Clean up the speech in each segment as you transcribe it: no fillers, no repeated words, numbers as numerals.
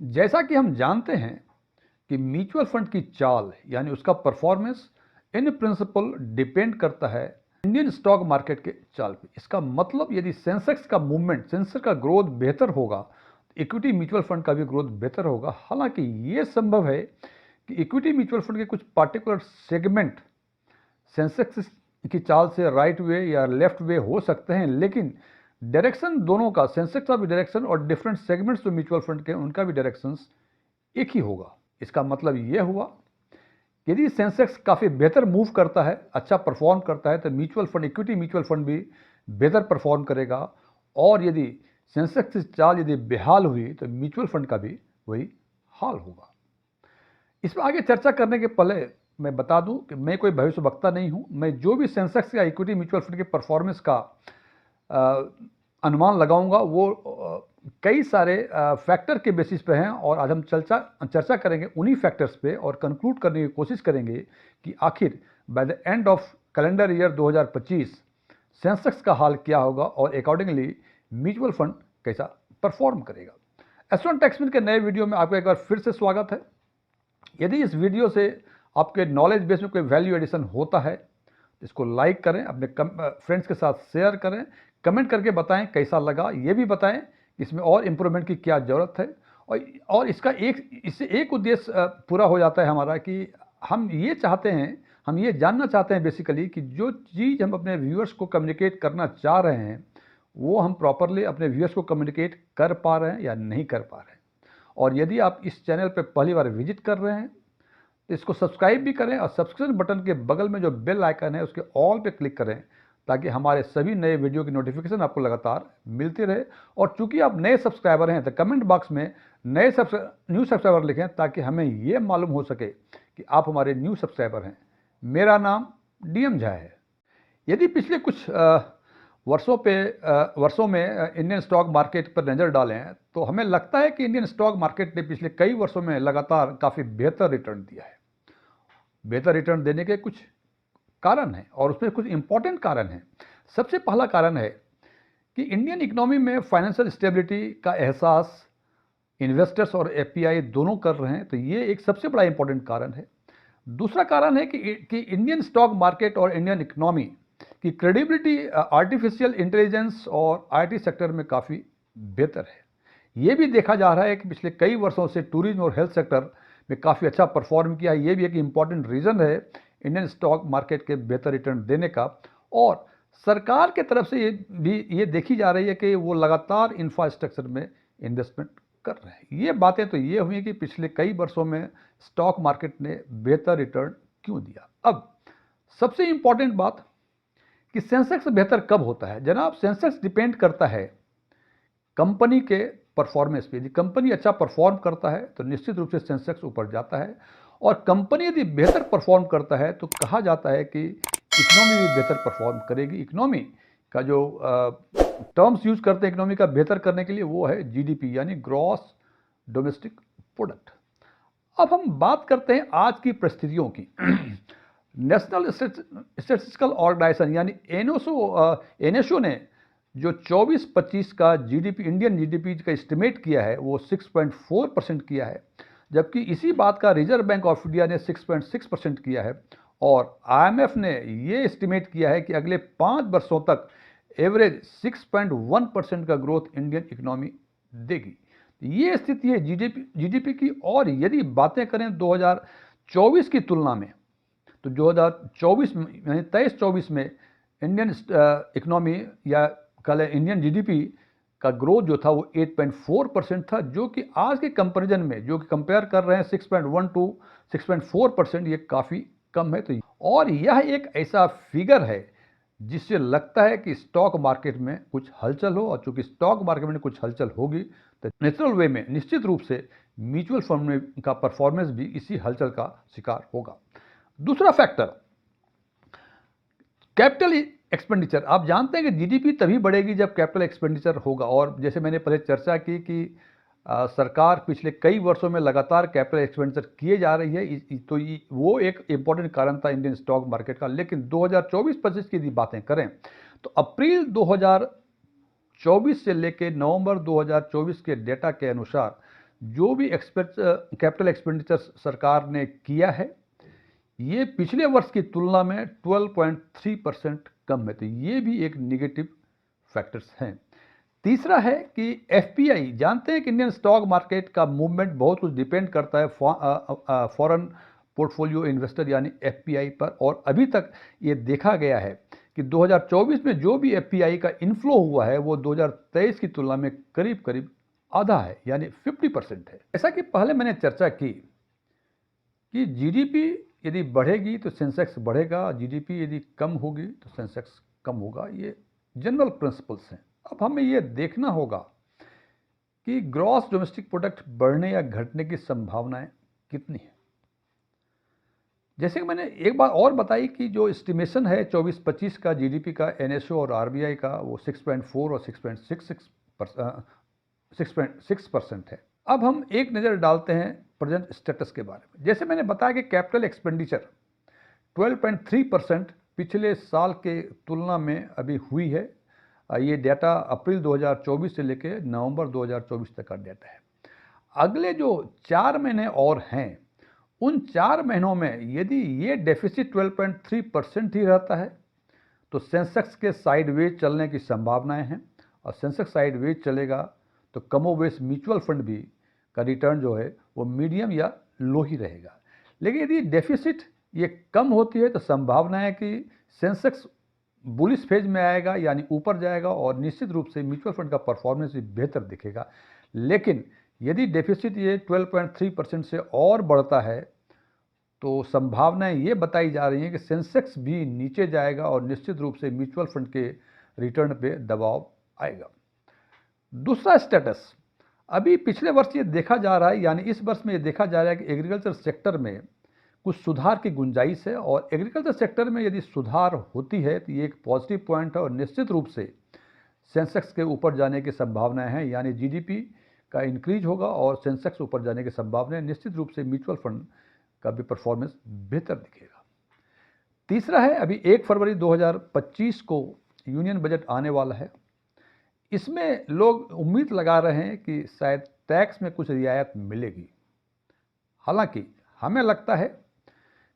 जैसा कि हम जानते हैं कि म्यूचुअल फंड की चाल यानी उसका परफॉर्मेंस इन प्रिंसिपल डिपेंड करता है इंडियन स्टॉक मार्केट के चाल पे। इसका मतलब यदि सेंसेक्स का मूवमेंट, सेंसेक्स का ग्रोथ बेहतर होगा, इक्विटी म्यूचुअल फंड का भी ग्रोथ बेहतर होगा। हालांकि ये संभव है कि इक्विटी म्यूचुअल फंड के कुछ पार्टिकुलर सेगमेंट सेंसेक्स की चाल से राइट वे या लेफ्ट वे हो सकते हैं, लेकिन डायरेक्शन दोनों का, सेंसेक्स का भी डायरेक्शन और डिफरेंट सेगमेंट्स जो म्यूचुअल फंड के उनका भी डायरेक्शन एक ही होगा। इसका मतलब यह हुआ, यदि सेंसेक्स काफ़ी बेहतर मूव करता है, अच्छा परफॉर्म करता है, तो mutual fund, equity mutual fund भी बेहतर परफॉर्म करेगा। और यदि सेंसेक्स की चाल यदि बेहाल हुई तो म्यूचुअल फंड का भी वही हाल होगा। इसमें आगे चर्चा करने के पहले मैं बता दूं कि मैं कोई भविष्यवक्ता नहीं हूं। मैं जो भी सेंसेक्स या इक्विटी म्यूचुअल फंड के परफॉर्मेंस का अनुमान लगाऊंगा वो कई सारे फैक्टर के बेसिस पे हैं, और आज हम चर्चा करेंगे उन्हीं फैक्टर्स पे और कंक्लूड करने की कोशिश करेंगे कि आखिर by the end of calendar year 2025 Sensex का हाल क्या होगा और अकॉर्डिंगली म्यूचुअल फंड कैसा परफॉर्म करेगा। एस्ट्रॉन टेक्समिन के नए वीडियो में आपका एक बार फिर से स्वागत है। यदि इस वीडियो से आपके नॉलेज बेस में कोई वैल्यू एडिशन होता है तो इसको लाइक करें, अपने फ्रेंड्स के साथ शेयर करें, कमेंट करके बताएं कैसा लगा, ये भी बताएं इसमें और इम्प्रूवमेंट की क्या ज़रूरत है। और इससे एक उद्देश्य पूरा हो जाता है हमारा कि हम ये चाहते हैं, हम ये जानना चाहते हैं बेसिकली कि जो चीज़ हम अपने व्यूअर्स को कम्युनिकेट करना चाह रहे हैं वो हम प्रॉपरली अपने व्यूअर्स को कम्युनिकेट कर पा रहे हैं या नहीं कर पा रहे हैं। और यदि आप इस चैनल पर पहली बार विजिट कर रहे हैं तो इसको सब्सक्राइब भी करें और सब्सक्रिप्शन बटन के बगल में जो बेल आइकन है उसके ऑल पे क्लिक करें ताकि हमारे सभी नए वीडियो की नोटिफिकेशन आपको लगातार मिलती रहे। और चूंकि आप नए सब्सक्राइबर हैं तो कमेंट बॉक्स में न्यू सब्सक्राइबर लिखें ताकि हमें ये मालूम हो सके कि आप हमारे न्यू सब्सक्राइबर हैं। मेरा नाम डीएम झा है। यदि पिछले कुछ वर्षों में इंडियन स्टॉक मार्केट पर नज़र डालें तो हमें लगता है कि इंडियन स्टॉक मार्केट ने पिछले कई वर्षों में लगातार काफ़ी बेहतर रिटर्न दिया है। बेहतर रिटर्न देने के कुछ कारण हैं और उसमें कुछ इंपॉर्टेंट कारण हैं। सबसे पहला कारण है कि इंडियन इकोनॉमी में फाइनेंशियल स्टेबिलिटी का एहसास इन्वेस्टर्स और एफपीआई दोनों कर रहे हैं, तो ये एक सबसे बड़ा इंपॉर्टेंट कारण है। दूसरा कारण है कि इंडियन स्टॉक मार्केट और इंडियन इकोनॉमी की क्रेडिबिलिटी आर्टिफिशियल इंटेलिजेंस और आईटी सेक्टर में काफ़ी बेहतर है। ये भी देखा जा रहा है कि पिछले कई वर्षों से टूरिज्म और हेल्थ सेक्टर में काफ़ी अच्छा परफॉर्म किया है। ये भी एक इम्पॉर्टेंट रीज़न है इंडियन स्टॉक मार्केट के बेहतर रिटर्न देने का। और सरकार के तरफ से ये देखी जा रही है कि वो लगातार इंफ्रास्ट्रक्चर में इन्वेस्टमेंट कर रहे हैं। ये बातें तो ये हुई कि पिछले कई वर्षों में स्टॉक मार्केट ने बेहतर रिटर्न क्यों दिया। अब सबसे इंपॉर्टेंट बात कि सेंसेक्स बेहतर कब होता है। जनाब, सेंसेक्स डिपेंड करता है कंपनी के परफॉर्मेंस पे। यदि कंपनी अच्छा परफॉर्म करता है तो निश्चित रूप से सेंसेक्स ऊपर जाता है, और कंपनी यदि बेहतर परफॉर्म करता है तो कहा जाता है कि इकोनॉमी भी बेहतर परफॉर्म करेगी। इकोनॉमी का जो टर्म्स यूज करते हैं इकोनॉमी का बेहतर करने के लिए वो है जीडीपी यानी ग्रॉस डोमेस्टिक प्रोडक्ट। अब हम बात करते हैं आज की परिस्थितियों की। नेशनल स्टैटिस्टिकल ऑर्गेनाइजेशन यानी एनएसओ ने जो 24-25 का जीडीपी, इंडियन जीडीपी का एस्टिमेट किया है वो 6.4% किया है, जबकि इसी बात का रिजर्व बैंक ऑफ इंडिया ने 6.6% किया है। और आईएमएफ ने ये एस्टिमेट किया है कि अगले 5 वर्षों तक एवरेज 6.1% का ग्रोथ इंडियन इकोनॉमी देगी। ये स्थिति है जीडीपी की। और यदि बातें करें 2024 की तुलना में तो 2024 यानी 23-24 में इंडियन इकोनॉमी या कल इंडियन जीडीपी का ग्रोथ जो था वो 8.4% था, जो कि आज के कंपैरिजन में जो कि कंपेयर कर रहे हैं 6.1 टू 6.4%, ये काफ़ी कम है। तो और यह एक ऐसा फिगर है जिससे लगता है कि स्टॉक मार्केट में कुछ हलचल हो, और चूंकि स्टॉक मार्केट में कुछ हलचल होगी तो नेचुरल वे में निश्चित रूप से म्यूचुअल फंड में का परफॉर्मेंस भी इसी हलचल का शिकार होगा। दूसरा फैक्टर कैपिटल एक्सपेंडिचर। आप जानते हैं कि जीडीपी तभी बढ़ेगी जब कैपिटल एक्सपेंडिचर होगा, और जैसे मैंने पहले चर्चा की कि सरकार पिछले कई वर्षों में लगातार कैपिटल एक्सपेंडिचर किए जा रही है, तो वो एक इम्पॉर्टेंट कारण था इंडियन स्टॉक मार्केट का। लेकिन 2024-25 की यदि बातें करें तो अप्रैल 2024 से लेकर नवंबर 2024 के डेटा के अनुसार जो भी कैपिटल एक्सपेंडिचर सरकार ने किया है ये पिछले वर्ष की तुलना में 12.3% कम है, तो ये भी एक निगेटिव फैक्टर्स हैं। तीसरा है कि एफपीआई, जानते हैं कि इंडियन स्टॉक मार्केट का मूवमेंट बहुत कुछ डिपेंड करता है फॉरेन पोर्टफोलियो इन्वेस्टर यानी एफपीआई पर, और अभी तक ये देखा गया है कि 2024 में जो भी एफपीआई का इनफ्लो हुआ है वो 2023 की तुलना में करीब करीब आधा है, यानी 50% है। जैसा कि पहले मैंने चर्चा की कि जीडीपी यदि बढ़ेगी तो सेंसेक्स बढ़ेगा, जीडीपी यदि कम होगी तो सेंसेक्स कम होगा, ये जनरल प्रिंसिपल्स हैं। अब हमें ये देखना होगा कि ग्रॉस डोमेस्टिक प्रोडक्ट बढ़ने या घटने की संभावनाएं कितनी है। जैसे कि मैंने एक बात और बताई कि जो एस्टिमेशन है 24-25 का जीडीपी का एनएसओ और आरबीआई का वो 6.4 और 6.6% है। अब हम एक नज़र डालते हैं प्रेजेंट स्टेटस के बारे में। जैसे मैंने बताया कि कैपिटल एक्सपेंडिचर 12.3% पिछले साल के तुलना में अभी हुई है। ये डाटा अप्रैल 2024 से लेकर नवंबर 2024 तक का डाटा है। अगले जो 4 महीने और हैं उन 4 महीनों में यदि ये डेफिसिट 12.3% ही रहता है तो सेंसेक्स के साइडवेज चलने की संभावनाएं हैं, और सेंसेक्स साइडवेज चलेगा तो कमोबेश म्यूचुअल फंड भी का रिटर्न जो है वो मीडियम या लो ही रहेगा। लेकिन यदि डेफिसिट ये कम होती है तो संभावना है कि सेंसेक्स बुलिश फेज में आएगा यानी ऊपर जाएगा, और निश्चित रूप से म्यूचुअल फंड का परफॉर्मेंस भी बेहतर दिखेगा। लेकिन यदि डेफिसिट ये 12.3% से और बढ़ता है तो संभावनाएं ये बताई जा रही हैं कि सेंसेक्स भी नीचे जाएगा और निश्चित रूप से म्यूचुअल फंड के रिटर्न पे दबाव आएगा। दूसरा स्टेटस, अभी पिछले वर्ष ये देखा जा रहा है यानी इस वर्ष में ये देखा जा रहा है कि एग्रीकल्चर सेक्टर में कुछ सुधार की गुंजाइश है, और एग्रीकल्चर सेक्टर में यदि सुधार होती है तो ये एक पॉजिटिव पॉइंट है, और निश्चित रूप से सेंसेक्स के ऊपर जाने की संभावनाएं हैं, यानी जीडीपी का इंक्रीज होगा और सेंसेक्स ऊपर जाने की संभावना है। निश्चित रूप से म्यूचुअल फंड का भी परफॉर्मेंस बेहतर दिखेगा। तीसरा है, अभी 1 फरवरी 2025 को यूनियन बजट आने वाला है। इसमें लोग उम्मीद लगा रहे हैं कि शायद टैक्स में कुछ रियायत मिलेगी। हालांकि हमें लगता है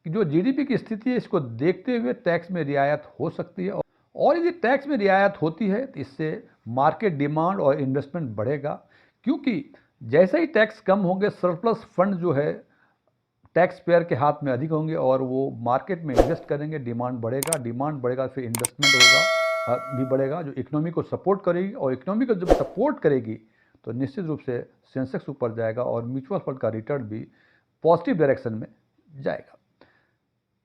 कि जो जीडीपी की स्थिति है इसको देखते हुए टैक्स में रियायत हो सकती है, और यदि टैक्स में रियायत होती है तो इससे मार्केट डिमांड और इन्वेस्टमेंट बढ़ेगा, क्योंकि जैसे ही टैक्स कम होंगे सरप्लस फंड जो है टैक्स पेयर के हाथ में अधिक होंगे और वो मार्केट में इन्वेस्ट करेंगे, डिमांड बढ़ेगा फिर इन्वेस्टमेंट होगा भी बढ़ेगा, जो इकोनॉमी को सपोर्ट करेगी, और इकोनॉमी को जब सपोर्ट करेगी तो निश्चित रूप से सेंसेक्स ऊपर जाएगा और म्यूचुअल फंड का रिटर्न भी पॉजिटिव डायरेक्शन में जाएगा।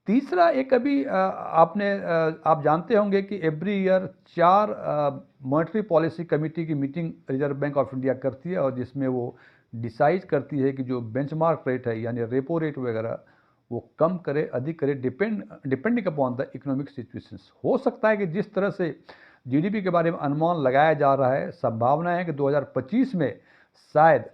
तीसरा एक अभी आप जानते होंगे कि every year 4 monetary policy committee की meeting Reserve Bank of India करती है, और जिसमें वो डिसाइड करती है कि जो बेंचमार्क रेट है यानी रेपो रेट वगैरह वो कम करे अधिक करे, depending upon the economic situations. हो सकता है कि जिस तरह से जीडीपी के बारे में अनुमान लगाया जा रहा है, संभावना है कि 2025 में शायद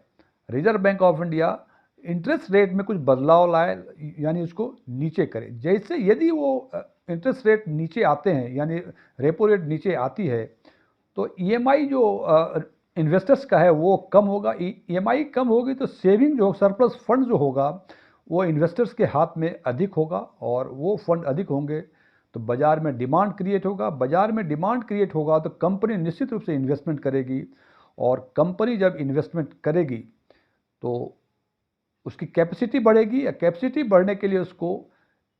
reserve Bank of India interest rate में कुछ बदलाव लाए यानी उसको नीचे करे। जैसे यदि वो इंटरेस्ट रेट नीचे आते हैं यानी रेपो रेट नीचे आती है तो ईएमआई जो इन्वेस्टर्स का है वो कम होगा। ईएमआई कम होगी तो सेविंग जो सरप्लस फंड जो होगा वो इन्वेस्टर्स के हाथ में अधिक होगा, और वो फंड अधिक होंगे तो बाज़ार में डिमांड क्रिएट होगा। बाज़ार में डिमांड क्रिएट होगा तो कंपनी निश्चित रूप से इन्वेस्टमेंट करेगी, और कंपनी जब इन्वेस्टमेंट करेगी तो उसकी कैपेसिटी बढ़ेगी, या कैपेसिटी बढ़ने के लिए उसको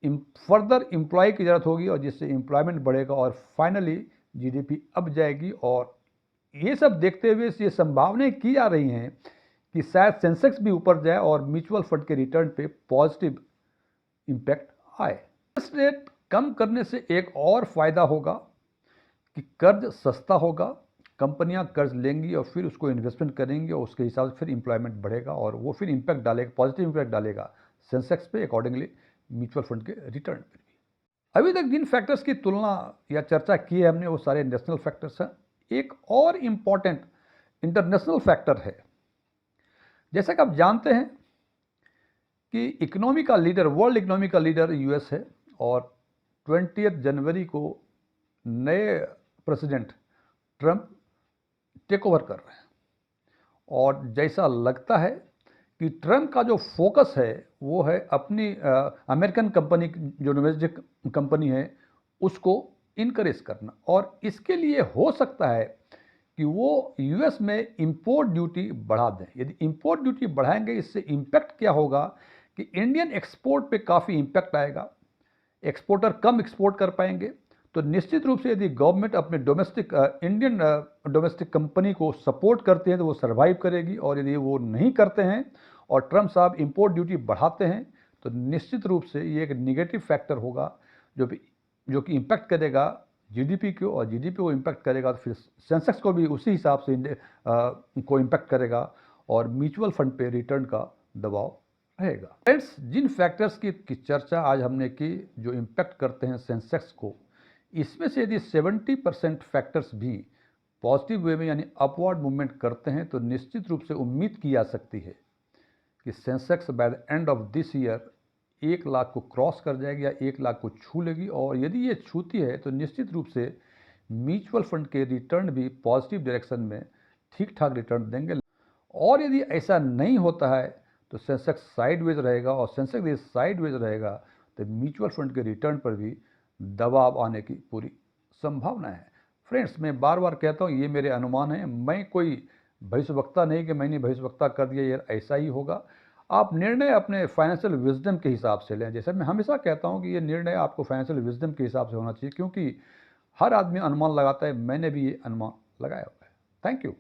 फर्दर एम्प्लॉय की ज़रूरत होगी, और जिससे एम्प्लॉयमेंट बढ़ेगा और फाइनली जीडीपी अप जाएगी। और ये सब देखते हुए ये संभावनाएं की जा रही हैं कि शायद सेंसेक्स भी ऊपर जाए और म्यूचुअल फंड के रिटर्न पे पॉजिटिव इम्पैक्ट आए। इंटरेस्ट रेट कम करने से एक और फायदा होगा कि कर्ज सस्ता होगा, कंपनियां कर्ज लेंगी और फिर उसको इन्वेस्टमेंट करेंगी, और उसके हिसाब से फिर एम्प्लॉयमेंट बढ़ेगा और वो फिर इम्पैक्ट डालेगा, पॉजिटिव इम्पैक्ट डालेगा सेंसेक्स पे, अकॉर्डिंगली म्यूचुअल फंड के रिटर्न पर भी। अभी तक जिन फैक्टर्स की तुलना या चर्चा की है हमने वो सारे नेशनल फैक्टर्स हैं। एक और इम्पॉर्टेंट इंटरनेशनल फैक्टर है। जैसा कि आप जानते हैं कि इकोनॉमी का लीडर, वर्ल्ड इकोनॉमी का लीडर यूएस है, और 20 जनवरी को नए प्रेसिडेंट ट्रंप टेक ओवर कर रहे हैं, और जैसा लगता है कि ट्रम्प का जो फोकस है वो है अपनी अमेरिकन कंपनी, जो डोमेस्टिक कंपनी है, उसको इनकरेज करना। और इसके लिए हो सकता है कि वो यूएस में इंपोर्ट ड्यूटी बढ़ा दें। यदि इंपोर्ट ड्यूटी बढ़ाएंगे, इससे इम्पैक्ट क्या होगा कि इंडियन एक्सपोर्ट पे काफ़ी इम्पैक्ट आएगा, एक्सपोर्टर कम एक्सपोर्ट कर पाएंगे। तो निश्चित रूप से यदि गवर्नमेंट अपने डोमेस्टिक इंडियन डोमेस्टिक कंपनी को सपोर्ट करते हैं तो वो सर्वाइव करेगी, और यदि वो नहीं करते हैं और ट्रम्प साहब इंपोर्ट ड्यूटी बढ़ाते हैं तो निश्चित रूप से ये एक निगेटिव फैक्टर होगा जो कि इम्पैक्ट करेगा जीडीपी को, और जीडीपी को इम्पैक्ट करेगा तो फिर सेंसेक्स को भी उसी हिसाब से को इम्पैक्ट करेगा, और म्यूचुअल फंड पे रिटर्न का दबाव रहेगा। फ्रेंड्स, जिन फैक्टर्स की चर्चा आज हमने की जो इम्पैक्ट करते हैं सेंसेक्स को, इसमें से यदि 70% फैक्टर्स भी पॉजिटिव वे में यानी अपवर्ड मूवमेंट करते हैं तो निश्चित रूप से उम्मीद की जा सकती है कि Sensex by the end of this year 1 lakh को क्रॉस कर जाएगी या 1 लाख को छू लेगी। और यदि ये छूती है तो निश्चित रूप से म्यूचुअल फंड के रिटर्न भी पॉजिटिव डायरेक्शन में ठीक ठाक रिटर्न देंगे। और यदि ऐसा नहीं होता है तो सेंसेक्स साइडवेज रहेगा, और सेंसेक्स यदि साइडवेज रहेगा तो म्यूचुअल फंड के रिटर्न पर भी दबाव आने की पूरी संभावना है। फ्रेंड्स, मैं बार बार कहता हूँ ये मेरे अनुमान हैं, मैं कोई भविष्यवक्ता नहीं कि मैंने भविष्यवक्ता कर दिया ये ऐसा ही होगा। आप निर्णय अपने फाइनेंशियल विजडम के हिसाब से लें। जैसे मैं हमेशा कहता हूँ कि ये निर्णय आपको फाइनेंशियल विजडम के हिसाब से होना चाहिए, क्योंकि हर आदमी अनुमान लगाता है, मैंने भी ये अनुमान लगाया हुआ है। Thank you.